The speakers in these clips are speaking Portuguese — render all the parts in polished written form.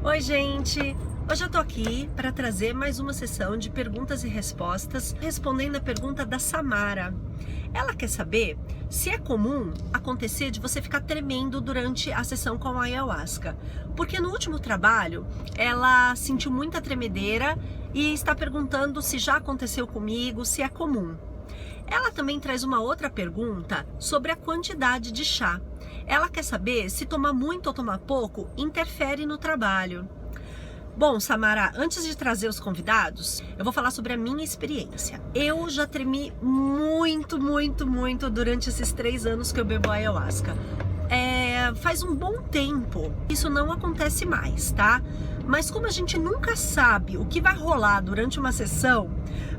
Oi, gente! Hoje eu tô aqui para trazer mais uma sessão de perguntas e respostas, respondendo a pergunta da Samara. Ela quer saber se é comum acontecer de você ficar tremendo durante a sessão com a ayahuasca. Porque no último trabalho, ela sentiu muita tremedeira e está perguntando se já aconteceu comigo, se é comum. Ela também traz uma outra pergunta sobre a quantidade de chá. Ela quer saber se tomar muito ou tomar pouco interfere no trabalho. Bom, Samara, antes de trazer os convidados, eu vou falar sobre a minha experiência. Eu já tremi muito durante esses 3 anos que eu bebo ayahuasca. Faz um bom tempo, isso não acontece mais, tá? Mas como a gente nunca sabe o que vai rolar durante uma sessão,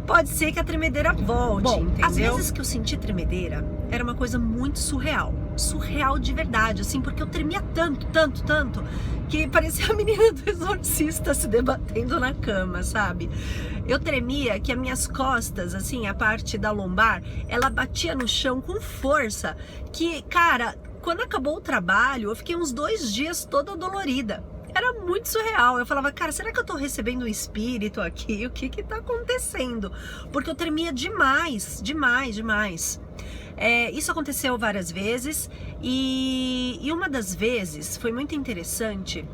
pode ser que a tremedeira volte, entendeu? Às vezes que eu senti tremedeira, era uma coisa muito surreal de verdade, assim, porque eu tremia tanto, que parecia a menina do Exorcista se debatendo na cama, sabe? Eu tremia que as minhas costas, assim, a parte da lombar, ela batia no chão com força, que, cara, quando acabou o trabalho, eu fiquei uns 2 dias toda dolorida. Era muito surreal. Eu falava, cara, será que eu tô recebendo um espírito aqui? O que tá acontecendo? Porque eu tremia demais. Isso aconteceu várias vezes e uma das vezes foi muito interessante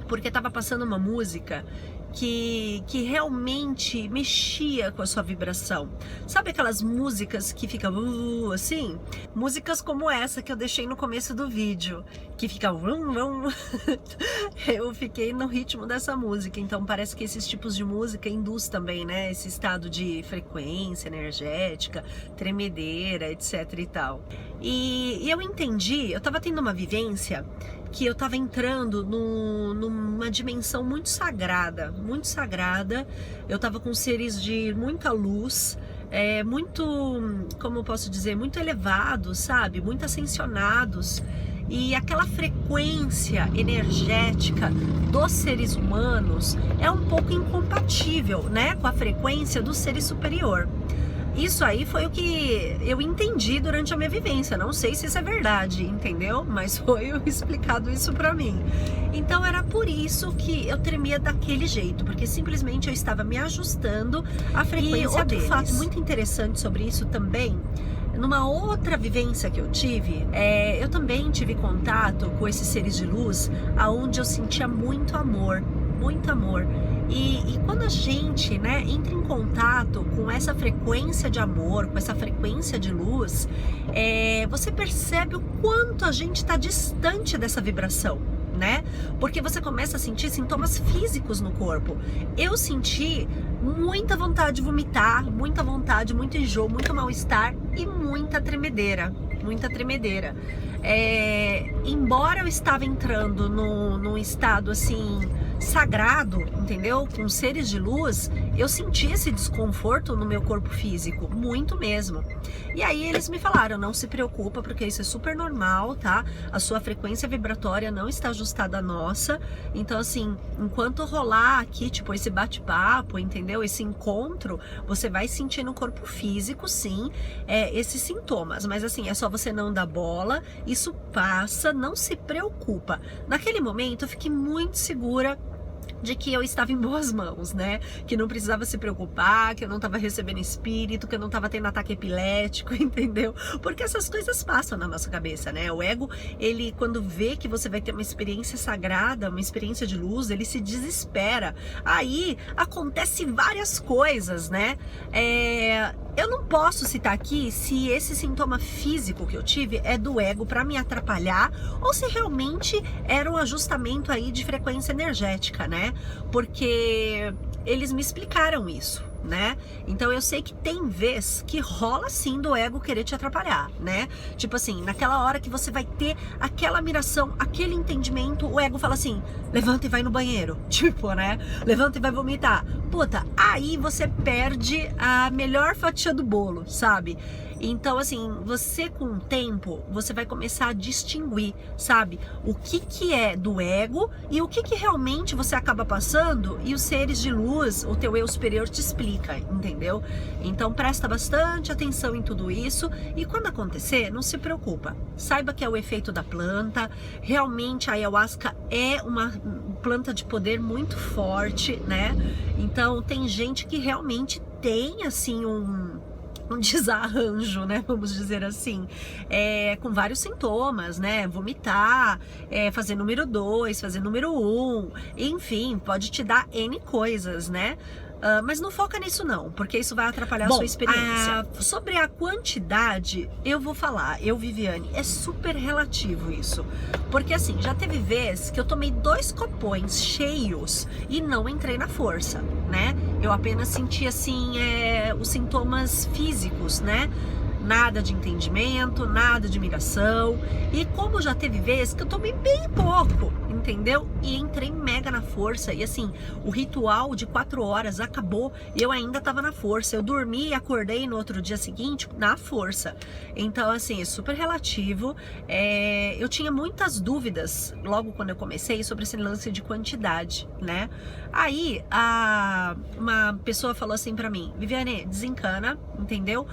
porque tava passando uma música que realmente mexia com a sua vibração. Sabe aquelas músicas que ficam assim? Músicas como essa que eu deixei no começo do vídeo, que fica eu fiquei no ritmo dessa música, então parece que esses tipos de música induz também, né? Esse estado de frequência energética, tremedeira, etc e tal. E eu entendi, eu tava tendo uma vivência que eu tava entrando numa dimensão muito sagrada, eu tava com seres de muita luz, muito, como eu posso dizer, muito elevados, sabe? Muito ascensionados. E aquela frequência energética dos seres humanos é um pouco incompatível, né, com a frequência do ser superior. Isso aí foi o que eu entendi durante a minha vivência. Não sei se isso é verdade, entendeu? Mas foi explicado isso pra mim. Então era por isso que eu tremia daquele jeito, porque simplesmente eu estava me ajustando à frequência deles. E outro fato muito interessante sobre isso também, numa outra vivência que eu tive, eu também tive contato com esses seres de luz, aonde eu sentia muito amor. E quando a gente, né, entra em contato com essa frequência de amor, com essa frequência de luz, você percebe o quanto a gente está distante dessa vibração, né? Porque você começa a sentir sintomas físicos no corpo. Eu senti muita vontade de vomitar, muita vontade, muito enjoo, muito mal-estar e muita tremedeira. Embora eu estava entrando num estado assim sagrado, entendeu? Com seres de luz, eu senti esse desconforto no meu corpo físico, muito mesmo. E aí eles me falaram, não se preocupa, porque isso é super normal, tá? A sua frequência vibratória não está ajustada à nossa. Então assim, enquanto rolar aqui, tipo, esse bate-papo, entendeu? Esse encontro, você vai sentir no corpo físico, sim, esses sintomas. Mas assim, é só você não dar bola, isso passa, não se preocupa. Naquele momento eu fiquei muito segura de que eu estava em boas mãos, né? Que não precisava se preocupar, que eu não estava recebendo espírito, que eu não estava tendo ataque epilético, entendeu? Porque essas coisas passam na nossa cabeça, né? O ego, ele quando vê que você vai ter uma experiência sagrada, uma experiência de luz, ele se desespera. Aí acontece várias coisas, né? Eu não posso citar aqui se esse sintoma físico que eu tive é do ego para me atrapalhar ou se realmente era um ajustamento aí de frequência energética, né? Porque eles me explicaram isso, né? Então eu sei que tem vez que rola sim do ego querer te atrapalhar, né? Tipo assim, naquela hora que você vai ter aquela miração, aquele entendimento, o ego fala assim, levanta e vai no banheiro, tipo, né? Levanta e vai vomitar. Puta, aí você perde a melhor fatia do bolo, sabe? Então, assim, você com o tempo, você vai começar a distinguir, sabe? O que é do ego e o que realmente você acaba passando e os seres de luz, o teu eu superior te explica, entendeu? Então, presta bastante atenção em tudo isso e quando acontecer, não se preocupa. Saiba que é o efeito da planta. Realmente, a ayahuasca é uma planta de poder muito forte, né? Então, tem gente que realmente tem, assim, um desarranjo, né, vamos dizer assim, com vários sintomas, né, vomitar, fazer número 2, fazer número 1, enfim, pode te dar N coisas, né, mas não foca nisso não, porque isso vai atrapalhar a sua experiência. Sobre a quantidade, eu vou falar, Viviane, é super relativo isso, porque assim, já teve vez que eu tomei 2 copões cheios e não entrei na força, né, eu apenas senti assim, os sintomas físicos, né, nada de entendimento, nada de migração, e como já teve vez que eu tomei bem pouco, entendeu? E entrei mega na força, e assim, o ritual de 4 horas acabou e eu ainda tava na força, eu dormi e acordei no outro dia seguinte na força. Então assim, é super relativo. Eu tinha muitas dúvidas logo quando eu comecei sobre esse lance de quantidade, né? Aí uma pessoa falou assim pra mim: Viviane, desencana, entendeu?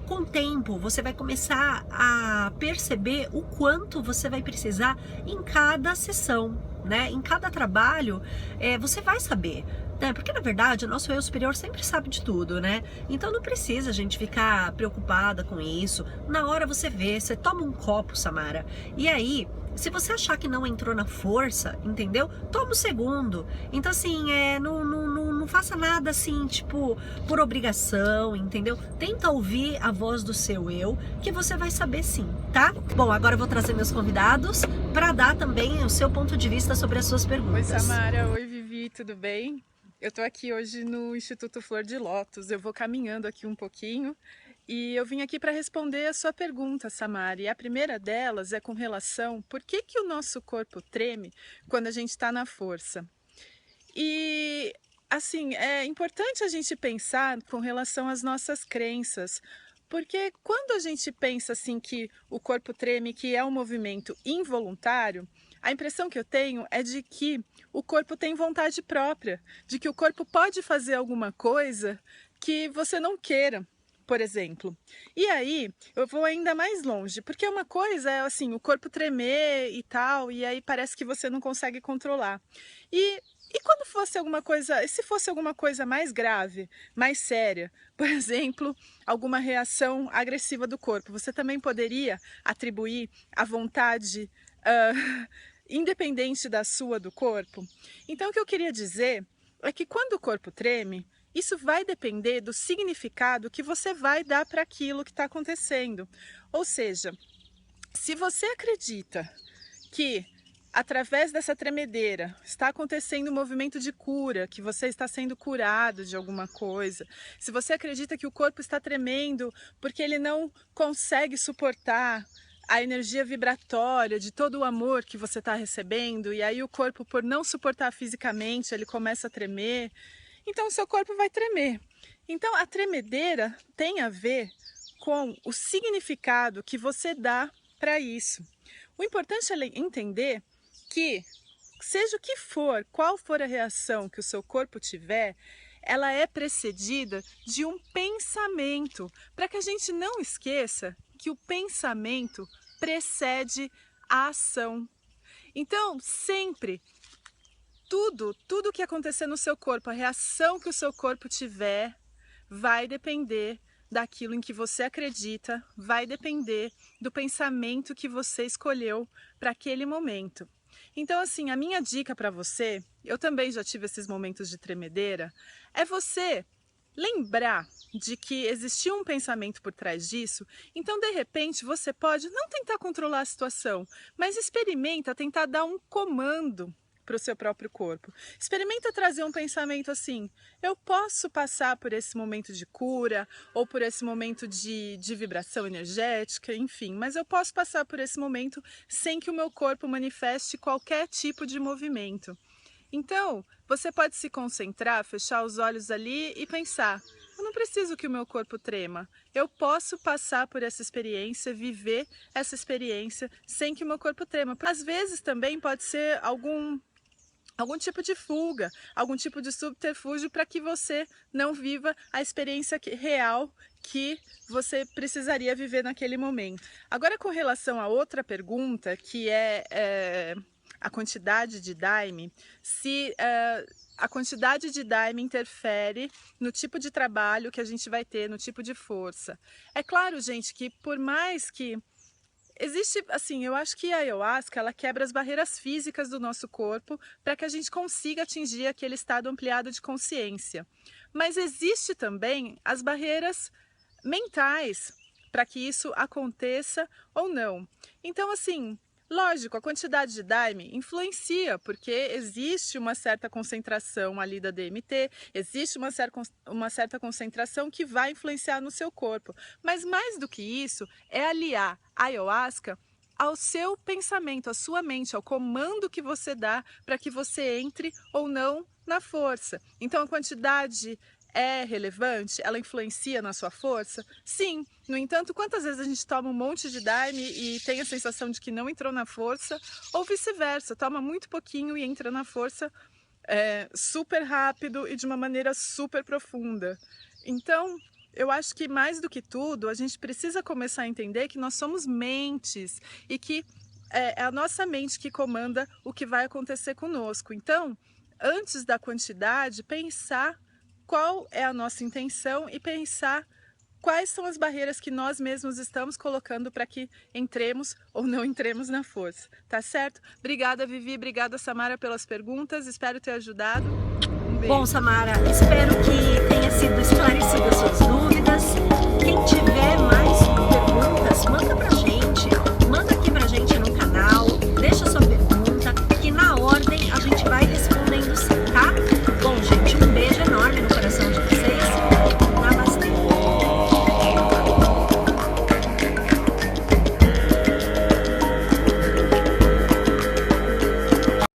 Com o tempo você vai começar a perceber o quanto você vai precisar em cada sessão, né? Em cada trabalho, você vai saber, né? Porque na verdade o nosso eu superior sempre sabe de tudo, né? Então não precisa a gente ficar preocupada com isso. Na hora você vê, você toma um copo, Samara, e aí se você achar que não entrou na força, entendeu? Toma o segundo. Então assim, não faça nada assim, tipo, por obrigação, entendeu? Tenta ouvir a voz do seu eu, que você vai saber sim, tá? Bom, agora eu vou trazer meus convidados para dar também o seu ponto de vista sobre as suas perguntas. Oi, Samara. Oi, Vivi. Tudo bem? Eu tô aqui hoje no Instituto Flor de Lótus. Eu vou caminhando aqui um pouquinho e eu vim aqui para responder a sua pergunta, Samara. E a primeira delas é com relação por que o nosso corpo treme quando a gente está na força. E assim, é importante a gente pensar com relação às nossas crenças, porque quando a gente pensa assim que o corpo treme, que é um movimento involuntário, a impressão que eu tenho é de que o corpo tem vontade própria, de que o corpo pode fazer alguma coisa que você não queira, por exemplo. E aí, eu vou ainda mais longe, porque uma coisa é assim, o corpo tremer e tal, e aí parece que você não consegue controlar. E quando fosse alguma coisa, se fosse alguma coisa mais grave, mais séria, por exemplo, alguma reação agressiva do corpo, você também poderia atribuir a vontade independente da sua do corpo? Então o que eu queria dizer é que quando o corpo treme, isso vai depender do significado que você vai dar para aquilo que está acontecendo. Ou seja, se você acredita que através dessa tremedeira está acontecendo um movimento de cura, que você está sendo curado de alguma coisa, se você acredita que o corpo está tremendo porque ele não consegue suportar a energia vibratória de todo o amor que você está recebendo, e aí o corpo, por não suportar fisicamente, ele começa a tremer, então o seu corpo vai tremer. Então a tremedeira tem a ver com o significado que você dá para isso. O importante é entender que, seja o que for, qual for a reação que o seu corpo tiver, ela é precedida de um pensamento, para que a gente não esqueça que o pensamento precede a ação. Então, sempre, tudo que acontecer no seu corpo, a reação que o seu corpo tiver, vai depender daquilo em que você acredita, vai depender do pensamento que você escolheu para aquele momento. Então, assim, a minha dica para você, eu também já tive esses momentos de tremedeira, é você lembrar de que existiu um pensamento por trás disso. Então, de repente, você pode não tentar controlar a situação, mas experimenta tentar dar um comando para o seu próprio corpo. Experimenta trazer um pensamento assim: eu posso passar por esse momento de cura, ou por esse momento de vibração energética, enfim, mas eu posso passar por esse momento sem que o meu corpo manifeste qualquer tipo de movimento. Então, você pode se concentrar, fechar os olhos ali e pensar: eu não preciso que o meu corpo trema. Eu posso passar por essa experiência, viver essa experiência sem que o meu corpo trema. Às vezes também pode ser algum tipo de fuga, algum tipo de subterfúgio para que você não viva a experiência real que você precisaria viver naquele momento. Agora, com relação a outra pergunta, que é a quantidade de daime, se a quantidade de daime interfere no tipo de trabalho que a gente vai ter, no tipo de força. É claro, gente, que por mais que existe, assim, eu acho que a ayahuasca, ela quebra as barreiras físicas do nosso corpo para que a gente consiga atingir aquele estado ampliado de consciência. Mas existe também as barreiras mentais para que isso aconteça ou não. Então, assim, lógico, a quantidade de daime influencia, porque existe uma certa concentração ali da DMT, existe uma certa concentração que vai influenciar no seu corpo. Mas mais do que isso, é aliar a ayahuasca ao seu pensamento, à sua mente, ao comando que você dá para que você entre ou não na força. Então, a quantidade é relevante? Ela influencia na sua força? Sim. No entanto, quantas vezes a gente toma um monte de daime e tem a sensação de que não entrou na força? Ou vice-versa, toma muito pouquinho e entra na força super rápido e de uma maneira super profunda. Então, eu acho que mais do que tudo, a gente precisa começar a entender que nós somos mentes e que é a nossa mente que comanda o que vai acontecer conosco. Então, antes da quantidade, pensar qual é a nossa intenção e pensar quais são as barreiras que nós mesmos estamos colocando para que entremos ou não entremos na força, tá certo? Obrigada, Vivi, obrigada, Samara, pelas perguntas, espero ter ajudado. Um beijo. Bom, Samara, espero que tenha sido esclarecido as suas dúvidas. Quem tiver mais perguntas, manda pra gente.